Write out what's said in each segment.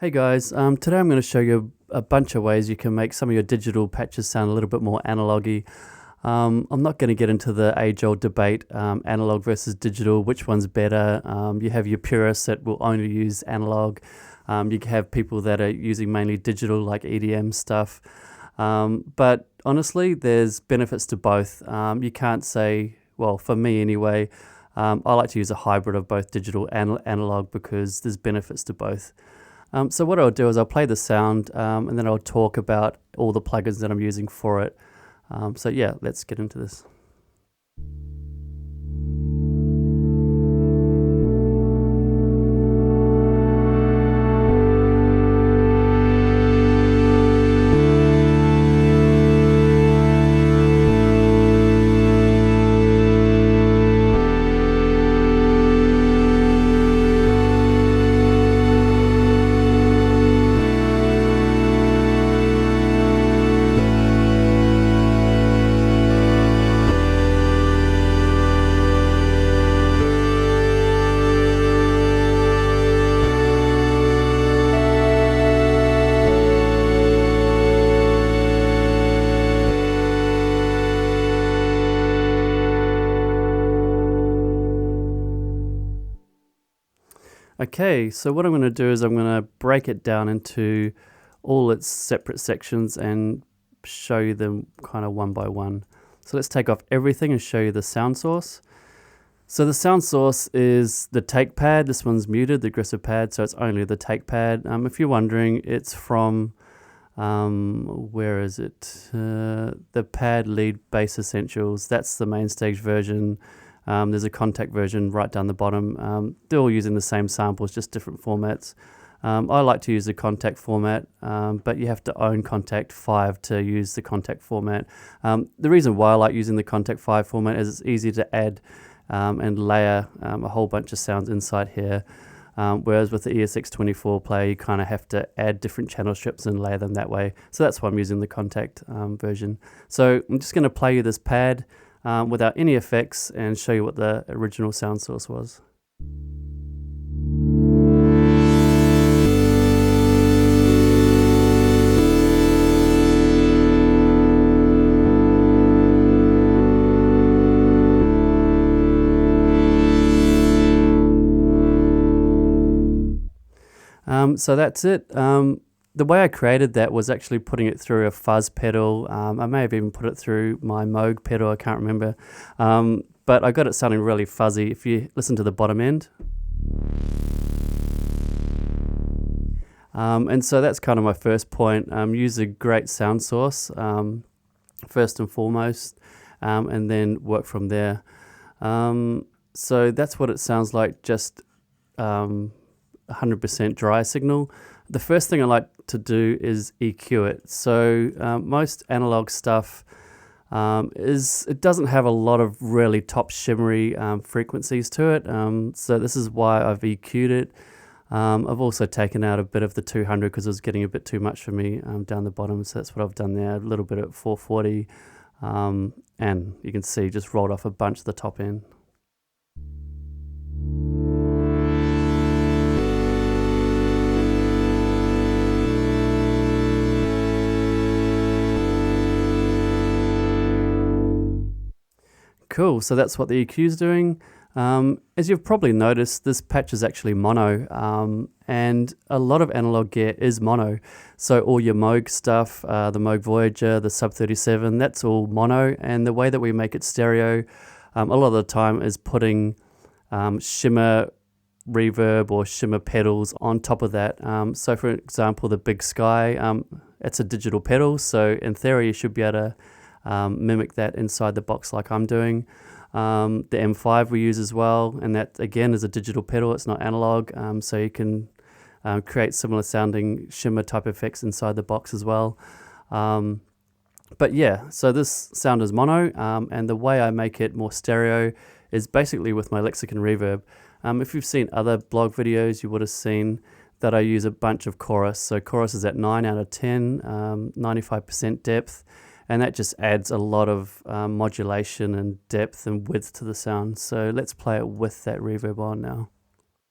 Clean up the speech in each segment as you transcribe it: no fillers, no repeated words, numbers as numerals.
Hey guys, today I'm going to show you a bunch of ways you can make some of your digital patches sound a little bit more analog-y. I'm not going to get into the age-old debate, analog versus digital, which one's better. You have your purists that will only use analog. You have people that are using mainly digital, like EDM stuff. But honestly, there's benefits to both. You can't say, well, for me anyway, I like to use a hybrid of both digital and analog because there's benefits to both. So what I'll do is I'll play the sound and then I'll talk about all the plugins that I'm using for it. So yeah, let's get into this. Okay, so what I'm going to do is I'm going to break it down into all its separate sections and show you them kind of one by one. So let's take off everything and show you the sound source. So the sound source is the take pad. This one's muted, the aggressive pad, so it's only the take pad. If you're wondering, it's from, where is it? The Pad Lead Bass Essentials. That's the main stage version. There's a contact version right down the bottom. They're all using the same samples, just different formats. I like to use the contact format, but you have to own Contact 5 to use the contact format. The reason why I like using the Contact 5 format is it's easy to add and layer a whole bunch of sounds inside here. Whereas with the ESX24 player, you kind of have to add different channel strips and layer them that way. So that's why I'm using the contact version. So I'm just going to play you this pad without any effects and show you what the original sound source was. So that's it. The way I created that was actually putting it through a fuzz pedal. I may have even put it through my Moog pedal, I can't remember. But I got it sounding really fuzzy. If you listen to the bottom end. And so that's kind of my first point. Use a great sound source, first and foremost, and then work from there. So that's what it sounds like, just 100% dry signal. The first thing I like to do is EQ it. So most analog stuff it doesn't have a lot of really top shimmery frequencies to it. So this is why I've EQ'd it. I've also taken out a bit of the 200 because it was getting a bit too much for me down the bottom. So that's what I've done there, a little bit at 440. And you can see just rolled off a bunch of the top end. Cool, so that's what the EQ is doing. As you've probably noticed, this patch is actually mono, and a lot of analog gear is mono. So all your Moog stuff, the Moog Voyager, the Sub 37, that's all mono. And the way that we make it stereo, a lot of the time is putting shimmer reverb or shimmer pedals on top of that. So for example, the Big Sky, it's a digital pedal. So in theory, you should be able to mimic that inside the box like I'm doing. The M5 we use as well, and that again is a digital pedal, it's not analog, so you can create similar sounding shimmer type effects inside the box as well. But yeah, so this sound is mono, and the way I make it more stereo is basically with my Lexicon reverb. If you've seen other blog videos, you would have seen that I use a bunch of chorus. So chorus is at 9 out of 10, 95% depth. And that just adds a lot of modulation and depth and width to the sound. So let's play it with that reverb on now. Okay, so that's it. The way I created that was actually putting it through a fuzz pedal. I may have even put it through my Moog pedal, I can't remember. But I got it sounding really fuzzy. If you listen to the bottom end.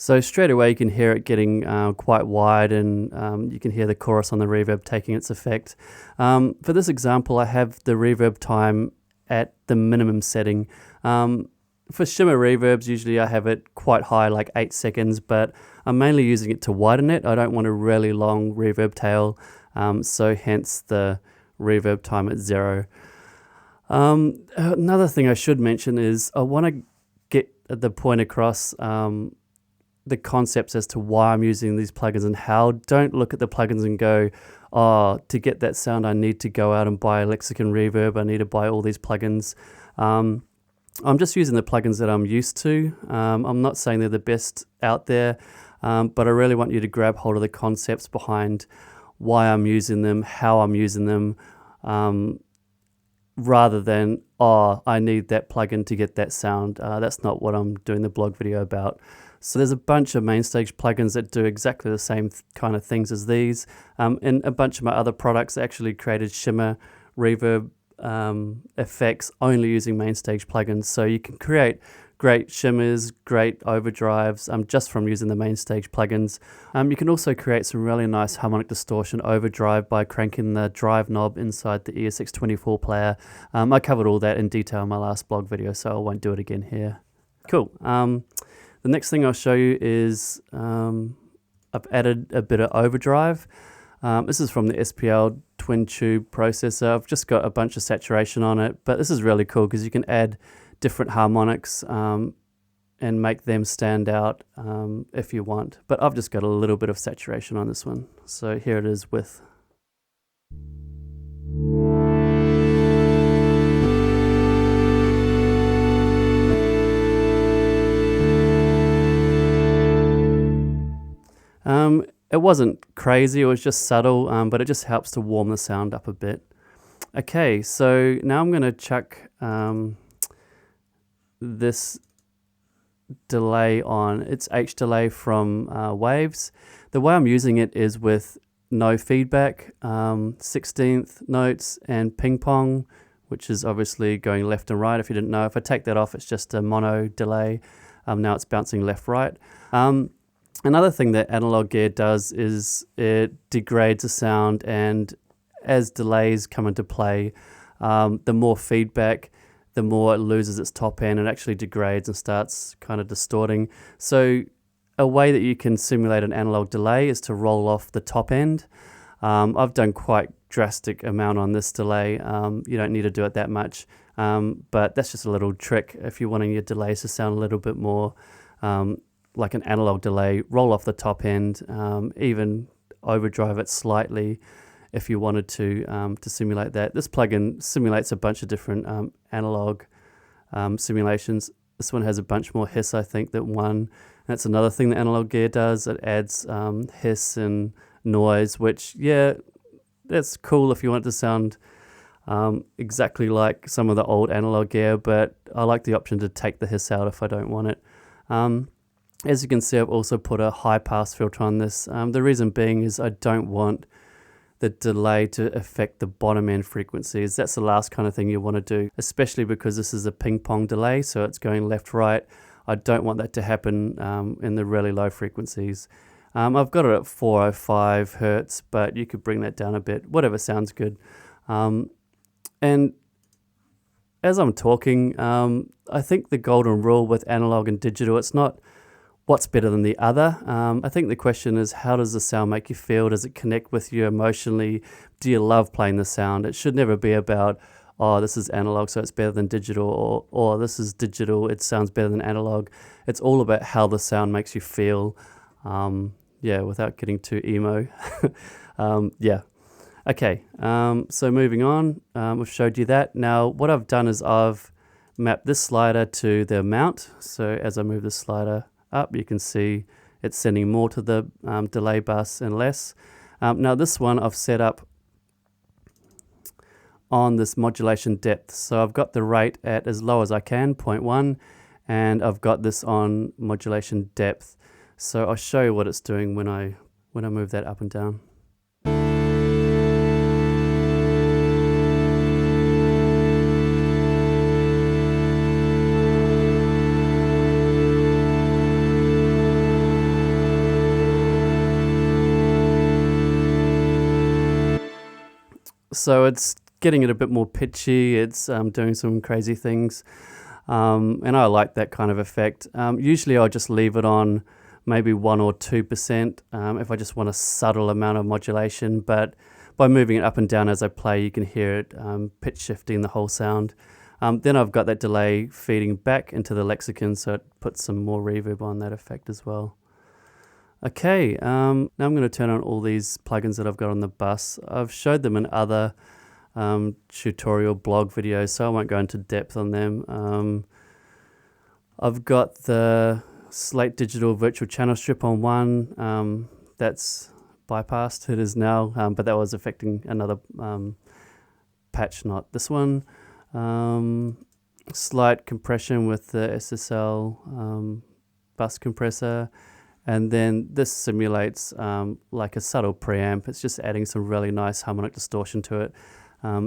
So straight away you can hear it getting quite wide, and you can hear the chorus on the reverb taking its effect. For this example, I have the reverb time at the minimum setting. For shimmer reverbs, usually I have it quite high, like 8 seconds, but I'm mainly using it to widen it. I don't want a really long reverb tail, so hence the reverb time at 0. Another thing I should mention is I want to get the point across the concepts as to why I'm using these plugins and how. Don't look at the plugins and go, oh, to get that sound I need to go out and buy a Lexicon Reverb, I need to buy all these plugins. I'm just using the plugins that I'm used to. I'm not saying they're the best out there, but I really want you to grab hold of the concepts behind why I'm using them, how I'm using them, rather than, oh, I need that plugin to get that sound. That's not what I'm doing the blog video about. So there's a bunch of Mainstage plugins that do exactly the same kind of things as these. And a bunch of my other products actually created shimmer reverb effects only using Mainstage plugins. So you can create great shimmers, great overdrives just from using the Mainstage plugins. You can also create some really nice harmonic distortion overdrive by cranking the drive knob inside the ESX24 player. I covered all that in detail in my last blog video, so I won't do it again here. Cool. The next thing I'll show you is I've added a bit of overdrive. This is from the SPL twin tube processor. I've just got a bunch of saturation on it, but this is really cool because you can add different harmonics and make them stand out if you want. But I've just got a little bit of saturation on this one. So here it is with. It wasn't crazy, it was just subtle, but it just helps to warm the sound up a bit. Okay, so now I'm going to chuck this delay on. It's H delay from Waves. The way I'm using it is with no feedback, 16th notes, and ping pong, which is obviously going left and right. If you didn't know, if I take that off, it's just a mono delay. Now it's bouncing left, right. Another thing that analog gear does is it degrades the sound, and as delays come into play, the more feedback, the more it loses its top end and actually degrades and starts kind of distorting. So a way that you can simulate an analog delay is to roll off the top end. I've done quite drastic amount on this delay. You don't need to do it that much, but that's just a little trick. If you're wanting your delays to sound a little bit more like an analog delay, roll off the top end, even overdrive it slightly if you wanted to simulate that. This plugin simulates a bunch of different analog simulations. This one has a bunch more hiss, I think, than one. That's another thing that analog gear does. It adds hiss and noise, which, yeah, that's cool if you want it to sound exactly like some of the old analog gear, but I like the option to take the hiss out if I don't want it. As you can see, I've also put a high pass filter on this. The reason being is I don't want the delay to affect the bottom end frequencies. That's the last kind of thing you want to do, especially because this is a ping pong delay, so it's going left, right. I don't want that to happen in the really low frequencies. I've got it at 405 Hertz, but you could bring that down a bit, whatever sounds good. And as I'm talking, I think the golden rule with analog and digital, it's not what's better than the other. I think the question is, how does the sound make you feel? Does it connect with you emotionally? Do you love playing the sound? It should never be about, oh, this is analog, so it's better than digital, or this is digital, it sounds better than analog. It's all about how the sound makes you feel. Yeah, without getting too emo. Yeah. Okay, so moving on, we've showed you that. Now, what I've done is I've mapped this slider to the mount. So as I move the slider up, you can see it's sending more to the delay bus and less. Now this one I've set up on this modulation depth. So I've got the rate at as low as I can, 0.1, and I've got this on modulation depth. So I'll show you what it's doing when I move that up and down. So it's getting it a bit more pitchy. It's doing some crazy things. And I like that kind of effect. Usually I'll just leave it on maybe 1 or 2% if I just want a subtle amount of modulation. But by moving it up and down as I play, you can hear it pitch shifting the whole sound. Then I've got that delay feeding back into the lexicon, so it puts some more reverb on that effect as well. Okay, now I'm going to turn on all these plugins that I've got on the bus. I've showed them in other tutorial blog videos, so I won't go into depth on them. I've got the Slate Digital Virtual Channel Strip on one. That's bypassed, it is now, but that was affecting another patch, not this one. Slight compression with the SSL bus compressor, and then this simulates like a subtle preamp. It's just adding some really nice harmonic distortion to it.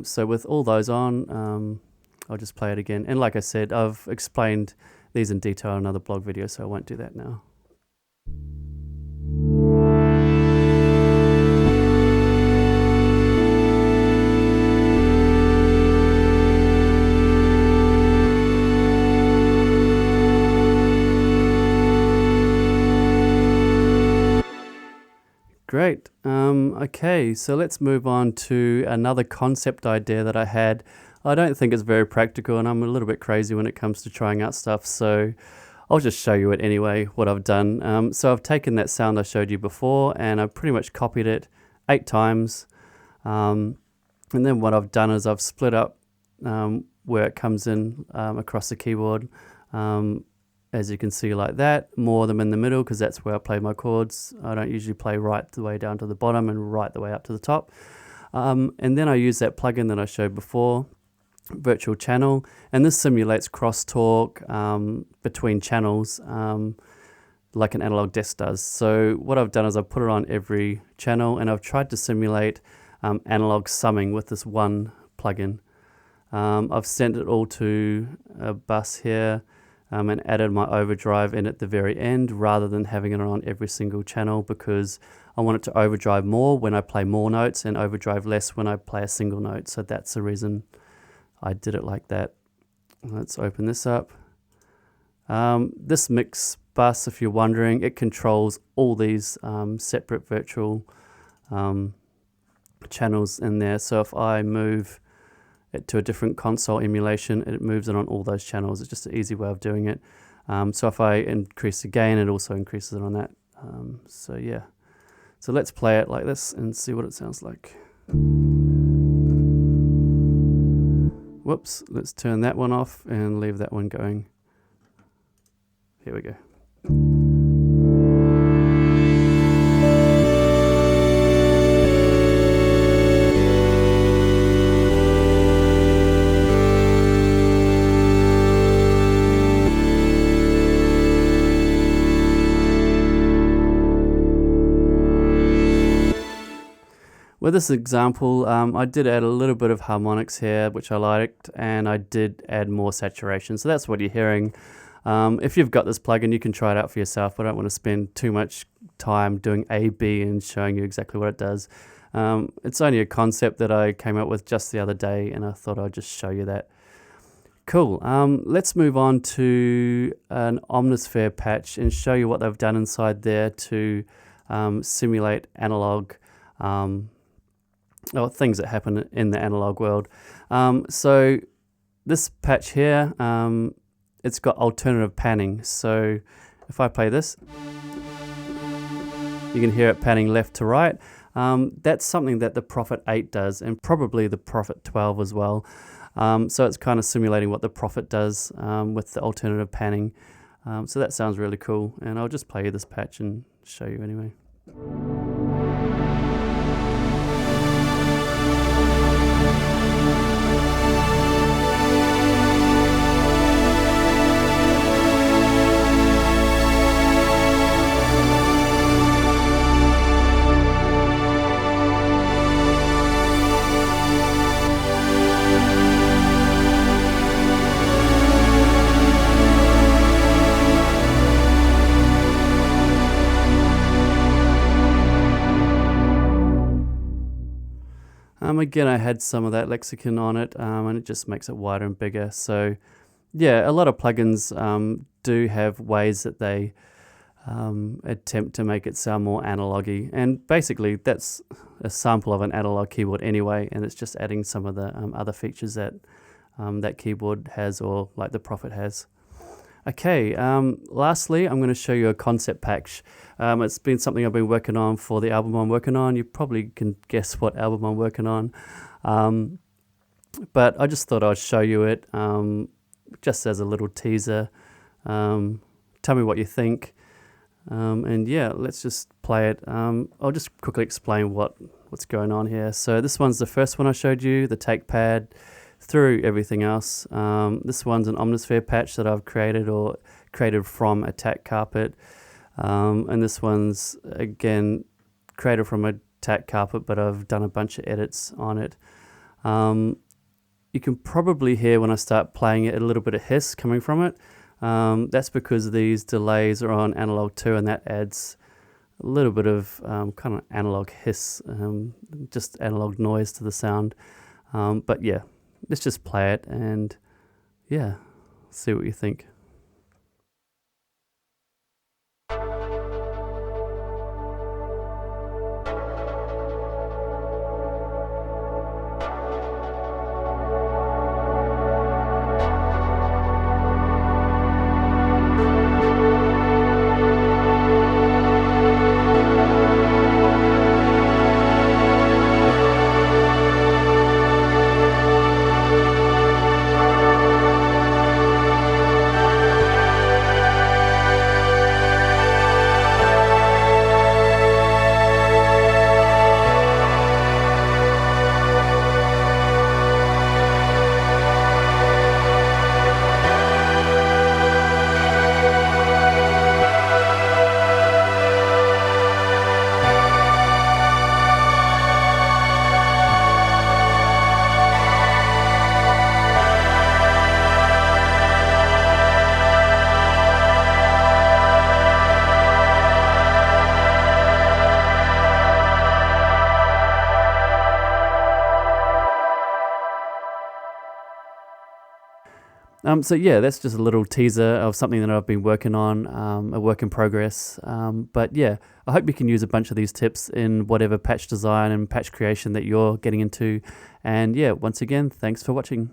So with all those on, I'll just play it again. And like I said, I've explained these in detail in another blog video, so I won't do that now. Great. Okay, so let's move on to another concept idea that I had. I don't think it's very practical, and I'm a little bit crazy when it comes to trying out stuff, so I'll just show you it anyway, what I've done. So I've taken that sound I showed you before, and I've pretty much copied it 8 times. And then what I've done is I've split up where it comes in across the keyboard. As you can see, like that, more of them in the middle, because that's where I play my chords. I don't usually play right the way down to the bottom and right the way up to the top. And then I use that plugin that I showed before, Virtual Channel, and this simulates crosstalk between channels like an analog desk does. So what I've done is I've put it on every channel, and I've tried to simulate analog summing with this one plugin. I've sent it all to a bus here, and added my overdrive in at the very end rather than having it on every single channel, because I want it to overdrive more when I play more notes and overdrive less when I play a single note. So that's the reason I did it like that. Let's open this up. This mix bus, if you're wondering, it controls all these separate virtual channels in there. So if I move it to a different console emulation, it moves it on all those channels. It's just an easy way of doing it. So if I increase the gain, it also increases it on that. So yeah, so let's play it like this and see what it sounds like. Whoops, let's turn that one off and leave that one going. Here we go. With this example, I did add a little bit of harmonics here, which I liked, and I did add more saturation. So that's what you're hearing. If you've got this plugin, you can try it out for yourself. I don't want to spend too much time doing A, B, and showing you exactly what it does. It's only a concept that I came up with just the other day, and I thought I'd just show you that. Cool. Let's move on to an Omnisphere patch and show you what they've done inside there to simulate analog or things that happen in the analog world. So this patch here, it's got alternative panning. So if I play this, you can hear it panning left to right. That's something that the Prophet 8 does, and probably the Prophet 12 as well. So it's kind of simulating what the Prophet does with the alternative panning. So that sounds really cool, and I'll just play you this patch and show you anyway. again, I had some of that lexicon on it, and it just makes it wider and bigger. So yeah, a lot of plugins do have ways that they attempt to make it sound more analog-y, and basically that's a sample of an analog keyboard anyway, and it's just adding some of the other features that that keyboard has, or like the Prophet has. Okay, lastly, I'm going to show you a concept patch. It's been something I've been working on for the album I'm working on. You probably can guess what album I'm working on, but I just thought I'd show you it just as a little teaser. Tell me what you think. And yeah, let's just play it. I'll just quickly explain what's going on here. So this one's the first one I showed you, the take pad, through everything else. This one's an Omnisphere patch that I've created from a tack carpet. And this one's, again, created from a tack carpet, but I've done a bunch of edits on it. You can probably hear when I start playing it a little bit of hiss coming from it. That's because these delays are on analog 2, and that adds a little bit of kind of analog hiss, just analog noise to the sound. But yeah, let's just play it and yeah, see what you think. So yeah, that's just a little teaser of something that I've been working on, a work in progress. But yeah, I hope you can use a bunch of these tips in whatever patch design and patch creation that you're getting into. And yeah, once again, thanks for watching.